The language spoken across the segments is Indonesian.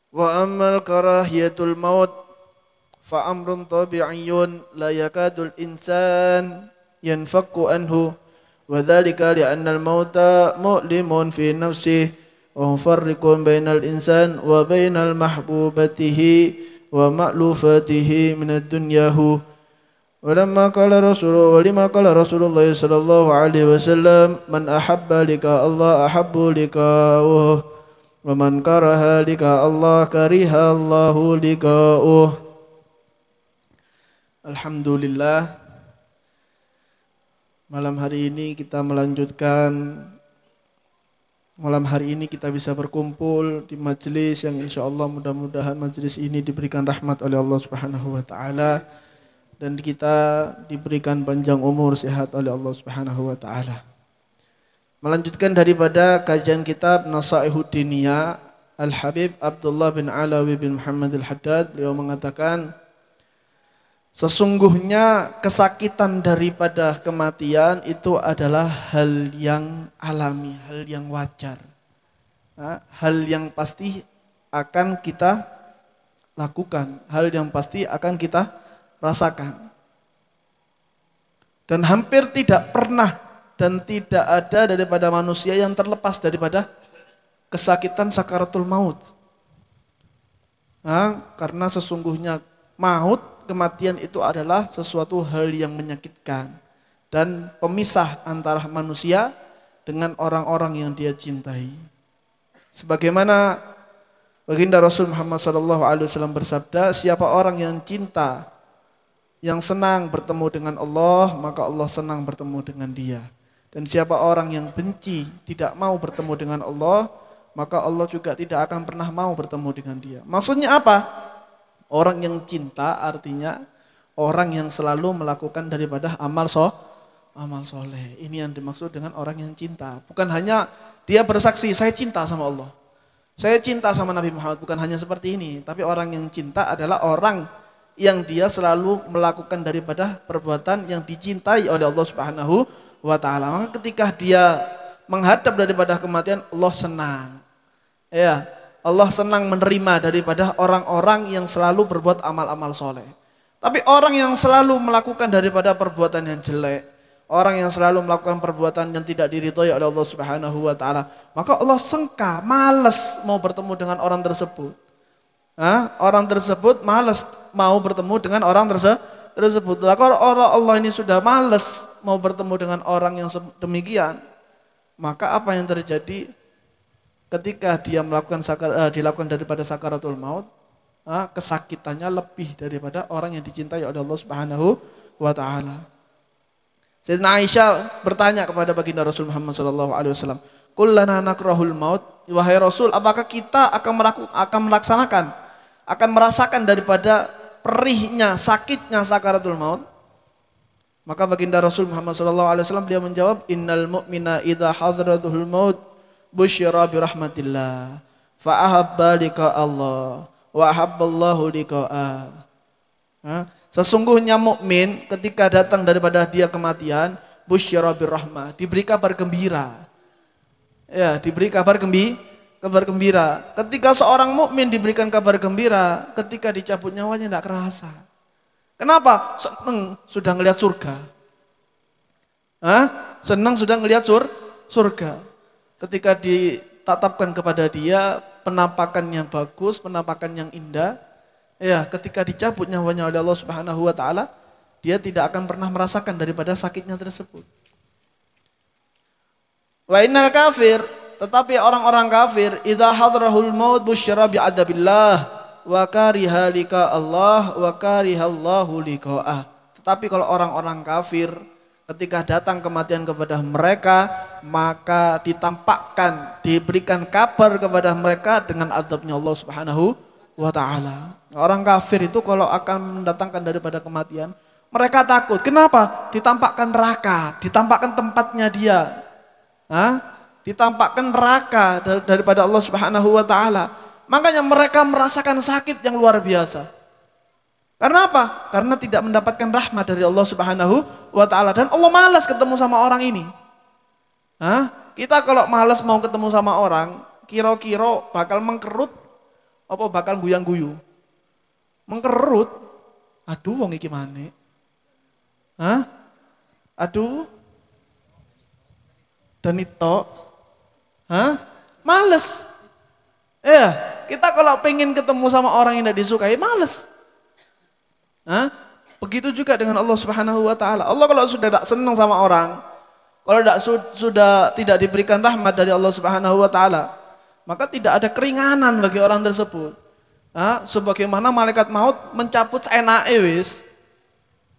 Wa ammal karahiyatul maut fa amrun tabi'iyyun la yakadul insan yanfakku anhu wa dhalika li'anna al-mauta mu'limun fi nafsihi wa mufarriqun bainal insan wa bainal mahbubatihi wa ma'lufatihi minad dunyahu. ولما قال رسول الله صلى الله عليه وسلم من أحب لقاء الله أحب لقاؤه ومن كره لقاء الله كره الله لقاؤه. Alhamdulillah, malam hari ini kita bisa berkumpul di majelis yang insyaallah mudah-mudahan majelis ini diberikan rahmat oleh Allah Subhanahu wa taala dan kita diberikan panjang umur sehat oleh Allah Subhanahu wa taala. Melanjutkan daripada kajian kitab Nasaihud Diniyah, Al-Habib Abdullah bin Alawi bin Muhammad Al-Haddad, beliau mengatakan sesungguhnya kesakitan daripada kematian itu adalah hal yang alami, hal yang wajar, hal yang pasti akan kita lakukan, hal yang pasti akan kita rasakan. Dan hampir tidak pernah dan tidak ada daripada manusia yang terlepas daripada kesakitan sakaratul maut. Karena sesungguhnya maut, kematian itu adalah sesuatu hal yang menyakitkan dan pemisah antara manusia dengan orang-orang yang dia cintai. Sebagaimana baginda Rasul Muhammad SAW bersabda, siapa orang yang cinta, yang senang bertemu dengan Allah, maka Allah senang bertemu dengan dia. Dan siapa orang yang benci, tidak mau bertemu dengan Allah, maka Allah juga tidak akan pernah mau bertemu dengan dia. Maksudnya apa? Orang yang cinta artinya orang yang selalu melakukan daripada amal soleh. Ini yang dimaksud dengan orang yang cinta. Bukan hanya dia bersaksi, saya cinta sama Allah, saya cinta sama Nabi Muhammad, bukan hanya seperti ini. Tapi orang yang cinta adalah orang yang dia selalu melakukan daripada perbuatan yang dicintai oleh Allah Subhanahu wa taala. Maka ketika dia menghadap daripada kematian, Allah senang. Ya, Allah senang menerima daripada orang-orang yang selalu berbuat amal-amal soleh. Tapi orang yang selalu melakukan daripada perbuatan yang jelek, orang yang selalu melakukan perbuatan yang tidak diridhoi oleh Allah Subhanahu wa taala, maka Allah sengka, malas mau bertemu dengan orang tersebut. Orang tersebut malas mau bertemu dengan orang tersebut. Kalau Allah ini sudah malas mau bertemu dengan orang yang demikian, maka apa yang terjadi ketika dia dilakukan daripada sakaratul maut, kesakitannya lebih daripada orang yang dicintai oleh Allah Subhanahu wa taala. Sayyidina Aisyah bertanya kepada baginda Rasul Muhammad SAW, "Kullana nakrahul maut?" Wahai Rasul, apakah kita akan merasakan daripada perihnya, sakitnya sakaratul maut? Maka baginda Rasul Muhammad SAW dia menjawab, "Innal mu'mina idza hadratuhul maut busyira bi rahmatillah fa ahabba liqa Allah wa ahabballahu liqa'a." Sesungguhnya mukmin ketika datang daripada dia kematian, busyira bir rahmah, diberi kabar gembira. Ya, diberi kabar gembira. Ketika seorang mukmin diberikan kabar gembira, ketika dicabut nyawanya tidak kerasa. Kenapa? Senang sudah ngelihat surga. Senang sudah ngelihat surga. Ketika ditatapkan kepada dia penampakan yang bagus, penampakan yang indah, ya, ketika dicabut nyawanya oleh Allah Subhanahu wa taala, dia tidak akan pernah merasakan daripada sakitnya tersebut. Wa innal kafir, tetapi orang-orang kafir, idza hadrahul maut busyira bi'adabillah wa kariha liqa Allah wa karihallahu liqa'ah. Tetapi kalau orang-orang kafir ketika datang kematian kepada mereka, maka ditampakkan, diberikan kabar kepada mereka dengan azabnya Allah Subhanahu wa taala. Orang kafir itu kalau akan mendatangkan daripada kematian, mereka takut. Kenapa? Ditampakkan neraka, ditampakkan tempatnya dia. Ditampakkan neraka daripada Allah Subhanahu wa taala. Makanya mereka merasakan sakit yang luar biasa. Karena apa? Karena tidak mendapatkan rahmat dari Allah Subhanahu wa taala, dan Allah malas ketemu sama orang ini. Kita kalau malas mau ketemu sama orang, kira-kira bakal mengkerut, Apa bakal guyang-guyu? Mengkerut. Aduh wong iki maneh. Hah? Aduh. Dan itu. Hah? Males. Ya, kita kalau pengen ketemu sama orang yang tidak disukai, males. Hah? Begitu juga dengan Allah Subhanahu wa taala. Allah kalau sudah tidak senang sama orang, kalau sudah tidak diberikan rahmat dari Allah Subhanahu wa taala, maka tidak ada keringanan bagi orang tersebut. Nah, sebagaimana malaikat maut mencabut seenaknya wis.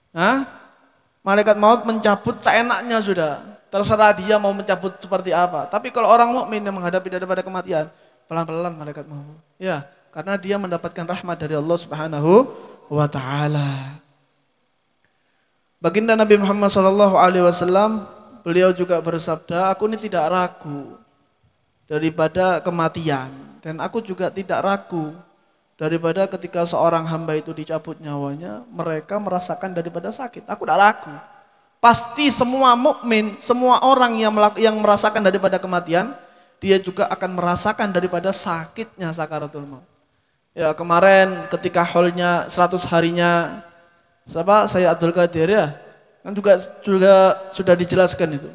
Nah, malaikat maut mencabut seenaknya sudah. Terserah dia mau mencabut seperti apa. Tapi kalau orang mukmin yang menghadapi daripada kematian, pelan-pelan malaikat maut. Ya, karena dia mendapatkan rahmat dari Allah Subhanahu wa taala. Baginda Nabi Muhammad SAW, beliau juga bersabda, aku ini tidak ragu daripada kematian. Dan aku juga tidak ragu daripada ketika seorang hamba itu dicabut nyawanya, mereka merasakan daripada sakit. Aku tidak ragu. Pasti semua mukmin, semua orang yang merasakan daripada kematian, dia juga akan merasakan daripada sakitnya sakaratul maut. Ya kemarin ketika haulnya 100 harinya saya Abdul Qadir ya, kan juga sudah dijelaskan itu.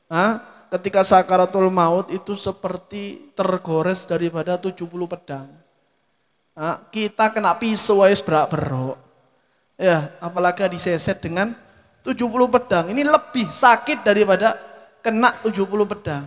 Nah, ketika sakaratul maut itu seperti tergores daripada 70 pedang. Nah, kita kena pisau wis berak-berok. Ya, apalagi diseset dengan 70 pedang. Ini lebih sakit daripada kena 70 pedang.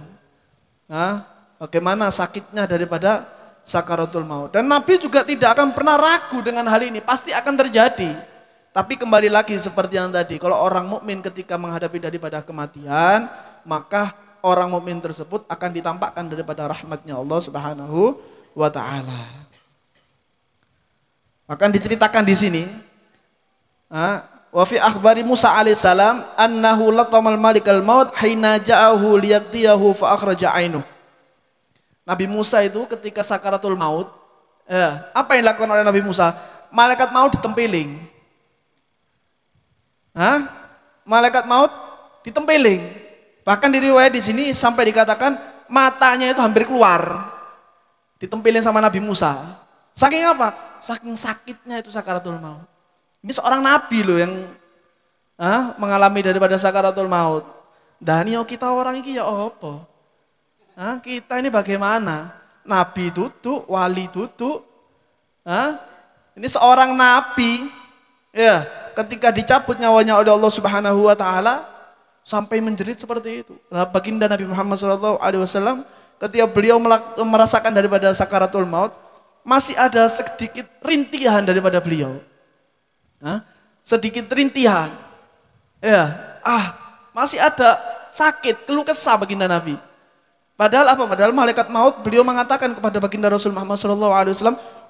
Nah, bagaimana sakitnya daripada sakaratul maut. Dan Nabi juga tidak akan pernah ragu dengan hal ini, pasti akan terjadi. Tapi kembali lagi seperti yang tadi, kalau orang mukmin ketika menghadapi daripada kematian, maka orang mukmin tersebut akan ditampakkan daripada rahmatnya Allah Subhanahu wa taala. Akan diceritakan di sini, wa fi akhbari Musa alaihissalam annahu latamal malikal maut hina ja'ahu liyaqdiyahu fa akhraja ainuh. Nabi Musa itu ketika sakaratul maut, apa yang dilakukan oleh Nabi Musa? Malaikat maut ditempeling. Malaikat maut ditempeling. Bahkan di riwayat di sini sampai dikatakan matanya itu hampir keluar. Ditempeling sama Nabi Musa. Saking apa? Saking sakitnya itu sakaratul maut. Ini seorang nabi loh yang mengalami daripada sakaratul maut. Dan kita orang ini ya apa? Kita ini bagaimana? Nabi tutu, wali tutu. Ini seorang nabi, ya, ketika dicabut nyawanya oleh Allah Subhanahu wa taala sampai menjerit seperti itu. Nah, baginda Nabi Muhammad SAW ketika beliau merasakan daripada sakaratul maut, masih ada sedikit rintihan daripada beliau. Sedikit rintihan. Ya, masih ada sakit, keluh kesah baginda Nabi. Padahal apa? Padahal malaikat maut beliau mengatakan kepada baginda Rasul Muhammad SAW,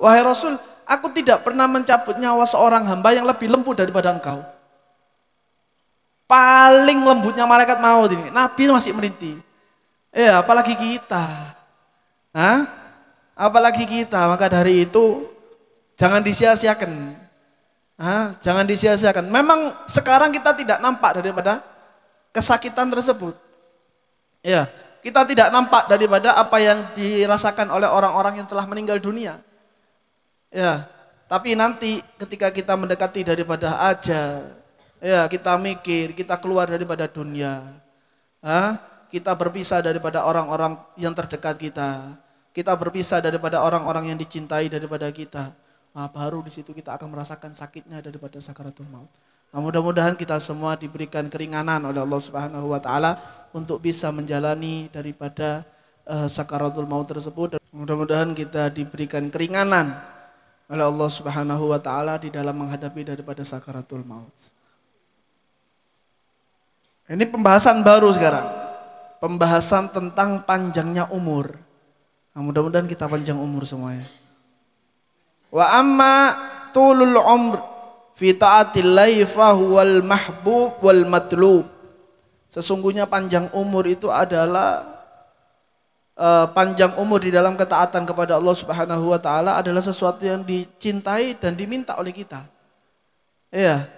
wahai Rasul, aku tidak pernah mencabut nyawa seorang hamba yang lebih lembut daripada engkau. Paling lembutnya malaikat maut ini, Nabi masih merintih. Apalagi kita. Apalagi kita, maka dari itu jangan disia-siakan. Jangan disia-siakan. Memang sekarang kita tidak nampak daripada kesakitan tersebut. Ya, kita tidak nampak daripada apa yang dirasakan oleh orang-orang yang telah meninggal dunia. Ya, tapi nanti ketika kita mendekati daripada ajal, ya kita mikir, kita keluar daripada dunia. Kita berpisah daripada orang-orang yang terdekat kita. Kita berpisah daripada orang-orang yang dicintai daripada kita. Baru di situ kita akan merasakan sakitnya daripada sakaratul maut. Mudah-mudahan kita semua diberikan keringanan oleh Allah Subhanahu wa taala untuk bisa menjalani daripada sakaratul maut tersebut. Mudah-mudahan kita diberikan keringanan oleh Allah Subhanahu wa taala di dalam menghadapi daripada sakaratul maut. Ini pembahasan baru sekarang. Pembahasan tentang panjangnya umur. Mudah-mudahan kita panjang umur semuanya. Wa amma tulul umr fi ta'atillahi fa huwal mahbub wal matlub. Sesungguhnya panjang umur itu adalah panjang umur di dalam ketaatan kepada Allah Subhanahu wa taala adalah sesuatu yang dicintai dan diminta oleh kita. Ya.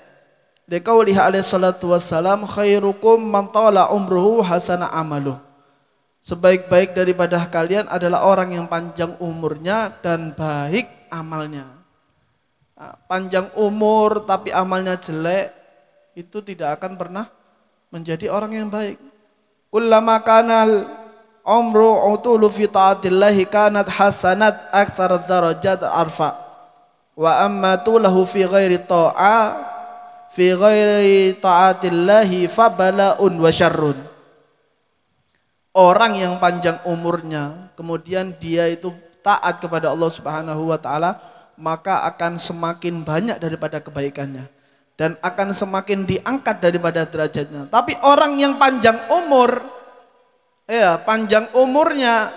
Liqaulihi alaihi salatu wassalam khairukum man tala umruhu hasana amaluh. Sebaik-baik daripada kalian adalah orang yang panjang umurnya dan baik amalnya. Nah, panjang umur tapi amalnya jelek, itu tidak akan pernah menjadi orang yang baik. Kullama kanal umru utulu fi ta'atillahi kanat hasanat aktsar darajat arfa. Wa amma tulahu fi ghairi ta'atillahi fabala'un wa syarrun. Orang yang panjang umurnya kemudian dia itu taat kepada Allah Subhanahu wa taala, maka akan semakin banyak daripada kebaikannya dan akan semakin diangkat daripada derajatnya. Tapi orang yang panjang umur, panjang umurnya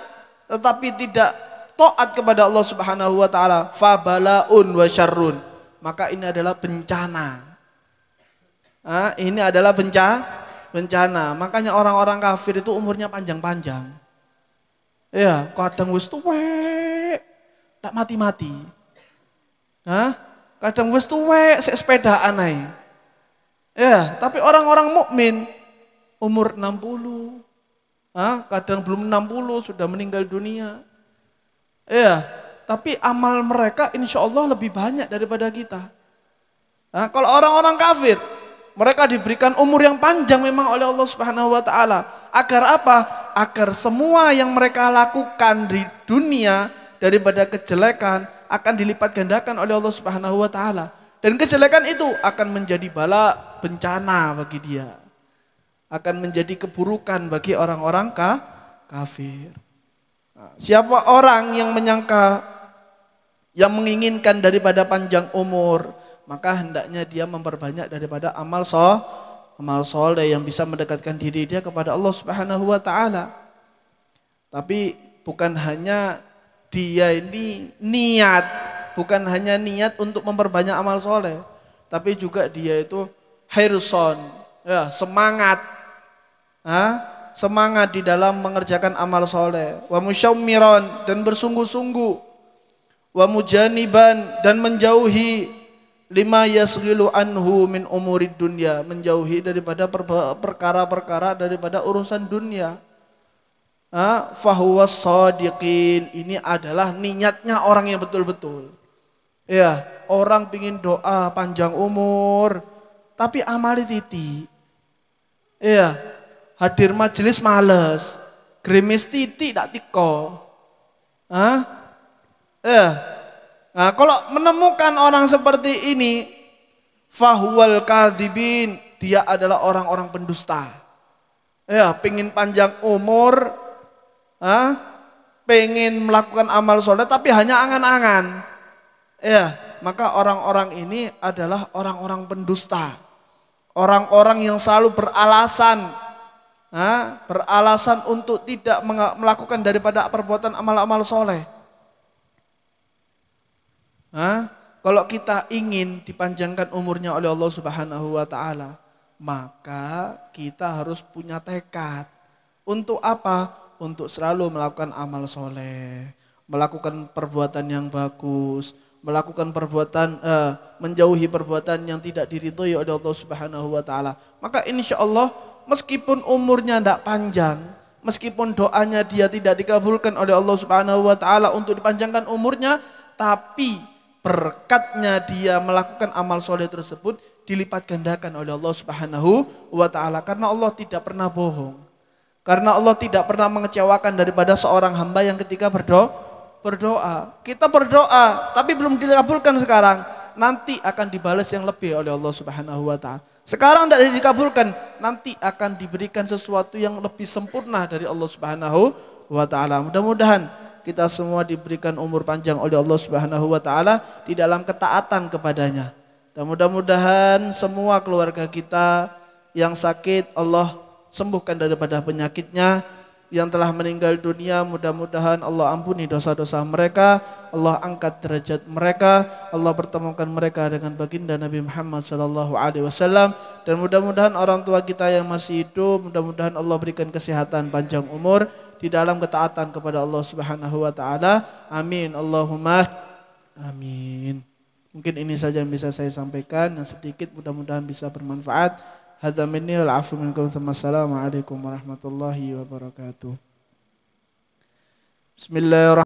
tetapi tidak taat kepada Allah Subhanahu wa taala, fabalaun wa syarrun, maka ini adalah bencana. Ini adalah bencana. Makanya orang-orang kafir itu umurnya panjang-panjang. Kadang wis tuwek, tak mati-mati. Kadang wis tuwek sik sepedaan ae. Tapi orang-orang mukmin umur 60. Kadang belum 60 sudah meninggal dunia. Tapi amal mereka insya Allah lebih banyak daripada kita. Kalau orang-orang kafir, mereka diberikan umur yang panjang memang oleh Allah Subhanahu wa taala. Agar apa? Agar semua yang mereka lakukan di dunia daripada kejelekan akan dilipat gandakan oleh Allah Subhanahu wa taala. Dan kejelekan itu akan menjadi bala, bencana bagi dia. Akan menjadi keburukan bagi orang-orang kafir. Siapa orang yang menyangka, yang menginginkan daripada panjang umur, maka hendaknya dia memperbanyak daripada amal soleh yang bisa mendekatkan diri dia kepada Allah Subhanahu wa taala. Tapi bukan hanya dia ini niat, bukan hanya niat untuk memperbanyak amal soleh, tapi juga dia itu hirson, semangat, semangat di dalam mengerjakan amal soleh, wa musyammiran, dan bersungguh-sungguh, wa mujaniban, dan menjauhi lima yasghilu anhu min umurid dunya, menjauhi daripada perkara-perkara daripada urusan dunia. Fahuwas shadiqin, ini adalah niatnya orang yang betul-betul. Orang pingin doa panjang umur tapi amali titik. Hadir majelis males, gerimis titik tak tiko. Nah, kalau menemukan orang seperti ini, fahuwal kadzibin, dia adalah orang-orang pendusta. Pengen panjang umur, pengen melakukan amal soleh tapi hanya angan-angan. Maka orang-orang ini adalah orang-orang pendusta. Orang-orang yang selalu beralasan untuk tidak melakukan daripada perbuatan amal-amal soleh. Kalau kita ingin dipanjangkan umurnya oleh Allah Subhanahu wa taala, maka kita harus punya tekad. Untuk apa? Untuk selalu melakukan amal soleh, melakukan perbuatan yang bagus, melakukan perbuatan menjauhi perbuatan yang tidak diridhoi oleh Allah Subhanahu wa taala. Maka insya Allah meskipun umurnya tidak panjang, meskipun doanya dia tidak dikabulkan oleh Allah Subhanahu wa taala untuk dipanjangkan umurnya, tapi berkatnya dia melakukan amal soleh tersebut dilipat gandakan oleh Allah Subhanahu wa taala, karena Allah tidak pernah bohong. Karena Allah tidak pernah mengecewakan daripada seorang hamba yang ketika berdoa. Kita berdoa tapi belum dikabulkan sekarang, nanti akan dibalas yang lebih oleh Allah Subhanahu wa taala. Sekarang tidak dikabulkan, nanti akan diberikan sesuatu yang lebih sempurna dari Allah Subhanahu wa taala. Mudah-mudahan kita semua diberikan umur panjang oleh Allah Subhanahu wa taala di dalam ketaatan kepadanya. Dan mudah-mudahan semua keluarga kita yang sakit Allah sembuhkan daripada penyakitnya. Yang telah meninggal dunia mudah-mudahan Allah ampuni dosa-dosa mereka, Allah angkat derajat mereka, Allah pertemukan mereka dengan baginda Nabi Muhammad SAW. Dan mudah-mudahan orang tua kita yang masih hidup, mudah-mudahan Allah berikan kesehatan panjang umur di dalam ketaatan kepada Allah Subhanahu wa taala. Amin. Allahumma amin. Mungkin ini saja yang bisa saya sampaikan, yang sedikit mudah-mudahan bisa bermanfaat. Hadza minni wal 'afwu minkum. Assalamualaikum warahmatullahi wabarakatuh. Bismillahirrahmanirrahim.